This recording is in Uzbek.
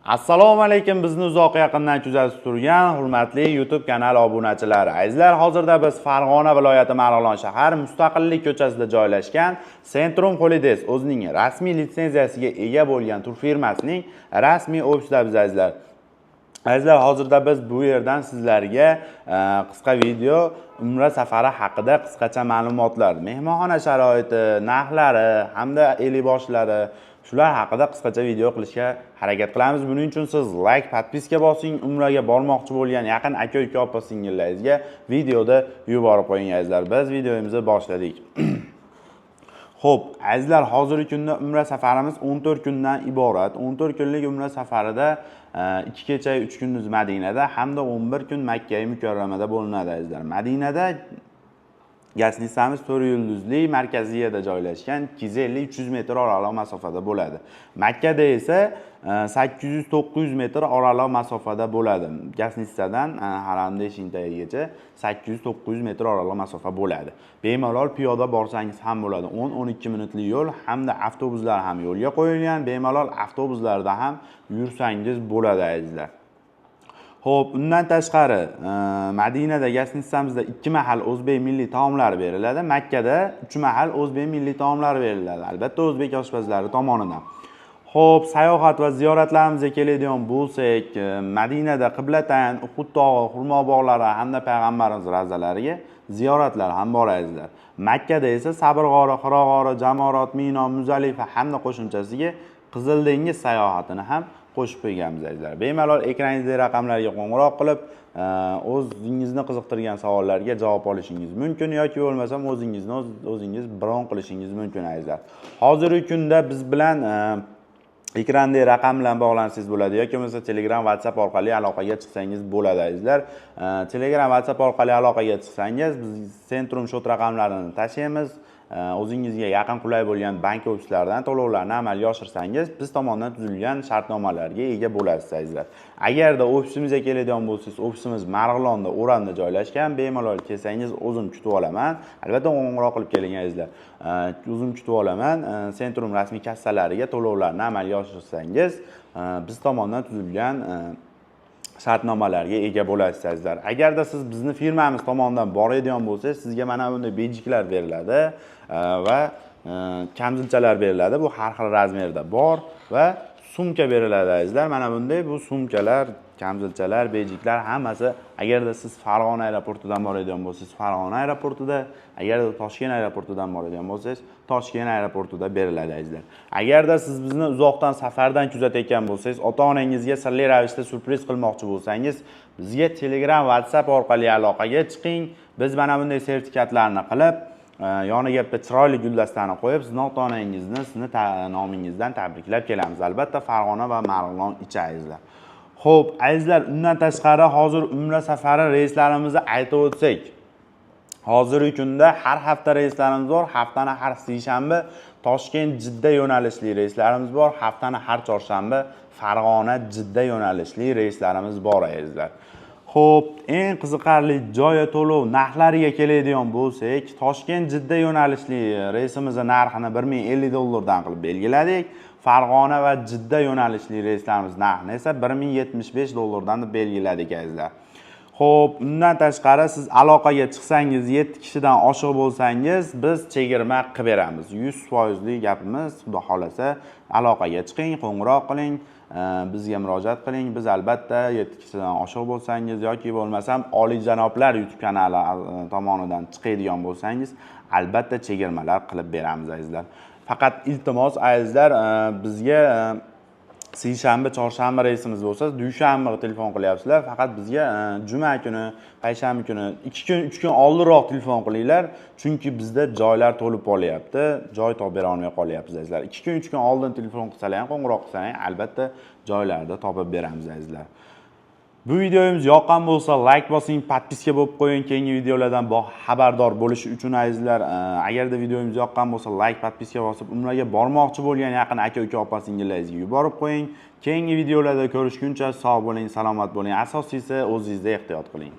Assalomu alaykum, bizni uzoq yaqindan kuzatib turgan hurmatli YouTube kanali obunachilari. Azizlar, hozirda biz Farg'ona viloyati Marg'ilon shahar Mustaqillik ko'chasida joylashgan Centrum Holidays o'zining rasmiy litsenziyasiga ega bo'lgan tur firmasining rasmiy ofisida biz azizlar. Azizlar, hozirda biz bu yerdan sizlarga qisqa video umra safari haqida qisqacha ma'lumotlar, mehmonxona sharoiti, narxlari hamda eliboshlari shular haqida qisqacha video qilishga harakat qilamiz. Buning uchun siz like, podpiska bosing, umraga bormoqchi bo'lgan yaqin aka-uka opa-singillaringizga videoda yuborib qo'ying azizlar. Biz videomizni boshladik. Xo'p, azizlar, hozirgi kunda umra safarimiz 14 kundan iborat. 14 kunlik umra safarida 2 kecha 3 kunduz Madinada hamda 11 kun Makka Mukarramada bo'linadi azizlar. Madinada Gasnistamiz 4 yulduzli markaziyada joylashgan 250-300 metr oraliq masofada bo'ladi. Makkada esa 800-900 metr oraliq masofada bo'ladi. Gasnistadan Haramda Eshintaygacha 800-900 metr oraliq masofa bo'ladi. Bemalol piyoda borsangiz ham bo'ladi. 10-12 minutli yo'l hamda avtobuslar ham yo'lga qo'yilgan. Bemalol avtobuslarda ham yursangiz bo'ladi azizlar. Xo'p, undan tashqari Madinada Gasnistamizda 2 mahal o'zbek milliy taomlari beriladi. Makkada 3 mahal o'zbek milliy taomlari beriladi. Albatta o'zbek oshpazlari tomonidan. Xo'p, sayohat va ziyoratlarimizga keladigan bo'lsak, Madinada Qiblatan, Uhud tog'i, xurmo bog'lari hamda payg'ambarimiz ravzalariga ziyoratlar ham bor azizlar. Makkada esa Sabr g'ori, Hiro g'ori, Jamorot, Mino, Muzalifa hamda qo'shimchasiga Qizil dengiz sayohatini ham qo'shib qo'yganmiz azizlar. Bemalol ekraningizda raqamlarga qo'ng'iroq qilib, o'zingizni qiziqtirgan savollarga javob olishingiz mumkin yoki bo'lmasam o'zingiz bron qilishingiz mumkin azizlar. Hozirgi kunda biz bilan ekranda raqam bilan bog'lansangiz bo'ladi yoki bo'lmasa Telegram, WhatsApp orqali aloqaga chiqsangiz bo'ladi azizlar. Telegram, WhatsApp orqali aloqaga chiqsangiz biz Centrum shot raqamlarini tashlaymiz. O'zingizga yaqin qulay bo'lgan bank ofislaridan to'lovlarni amalga oshirsangiz, biz tomonidan tuzilgan shartnomalarga ega bo'lasiz azizlar. Agarda ofisimizga keladigan bo'lsangiz, ofisimiz Marg'ilonda, O'ramda joylashgan. Bemalol kelsangiz o'zim kutib olaman. Albatta qo'ng'iroq qilib keling azizlar. O'zim kutib olaman. Centrum rasmiy kassalariga to'lovlarni amalga oshirsangiz, biz tomonidan tuzilgan shartnomalarga ega bo'lasiz azizlar. Agarda siz bizni firmamiz tomonidan boradigan bo'lsangiz, sizga mana bunday bejiklar beriladi va kamzilchalar beriladi. Bu har xil razmerda bor va sumka beriladi azizlar. Mana bunday bu sumkalar, kamzilchalar, bejiklar hammasi agarda siz Farg'ona aeroportidan boradigan bo'lsangiz, Farg'ona aeroportida, agarda Toshkent aeroportidan boradigan bo'lsangiz, Toshkent aeroportida beriladi azizlar. Agarda siz bizni uzoqdan safardan kuzatayotgan bo'lsangiz, ota-onangizga sirli ravishda surpriz qilmoqchi bo'lsangiz, bizga Telegram, WhatsApp orqali aloqaga chiqing. Biz mana bunday sertifikatlarni qilib, yoniga bitta chiroyli guldastani qo'yib, sizni ota-onangizni sizni nomingizdan tabriklab kelamiz. Albatta Farg'ona va Marg'ilon ichi azizlar. Xo'p, azizlar, undan tashqari hozir umra safari reyslarimizni aytib o'tsak, hozirgi kunda har hafta reyslarimiz bor. Haftani har seshanba Toshkent Jidda yo'nalishli reyslarimiz bor. Haftani har chorshanba Farg'ona Jidda yo'nalishli reyslarimiz bor azizlar. Xo'p, eng qiziqarli joya to'lov narxlariga keladigan bo'lsak, Toshkent Jidda yo'nalishli reysimizning narxini $1050 dan qilib belgiladik. Farg'ona va Jidda yo'nalishli reyslarimiz narxini esa $1075 dan belgiladik azizlar. Xo'p, undan tashqari siz aloqaga chiqsangiz, 7 kishidan oshiq bo'lsangiz, biz chegirma qilib beramiz. 100% gapimiz. Xudo xolasa, aloqaga chiqing, qo'ng'iroq qiling, bizga murojaat qiling. Biz albatta 7 kishidan oshiq bo'lsangiz yoki bo'lmasam Olijanoblar YouTube kanali tomonidan chiqadigan bo'lsangiz, albatta chegirmalar qilib beramiz azizlar. Faqat iltimos azizlar, bizga seshanba, chorshanba reysimiz bo'lsa, dushanba telefon qilyapsizlar. Faqat bizga juma kuni, payshanba kuni 2 kun, 3 kun oldinroq telefon qilinglar, chunki bizda joylar to'lib qolyapti. Joy topib bera olmay qolyapmiz azizlar. 2 kun, 3 kun oldin telefon qilsalar ham, qo'ng'iroq qilsalar ham albatta joylarda topib beramiz azizlar. Bu videomiz yoqqan bo'lsa, like bosing, podpiska bo'lib qo'ying. Keyingi videolardan xabardor bo'lish uchun azizlar. Agarda videomiz yoqqan bo'lsa, like, podpiska bosib, umraga bormoqchi bo'lgan yaqin aka-uka opa-singillaringizga yuborib qo'ying. Keyingi videolarda ko'rishguncha sog' bo'ling, salomat bo'ling. Asosiysi o'zingizga ehtiyot qiling.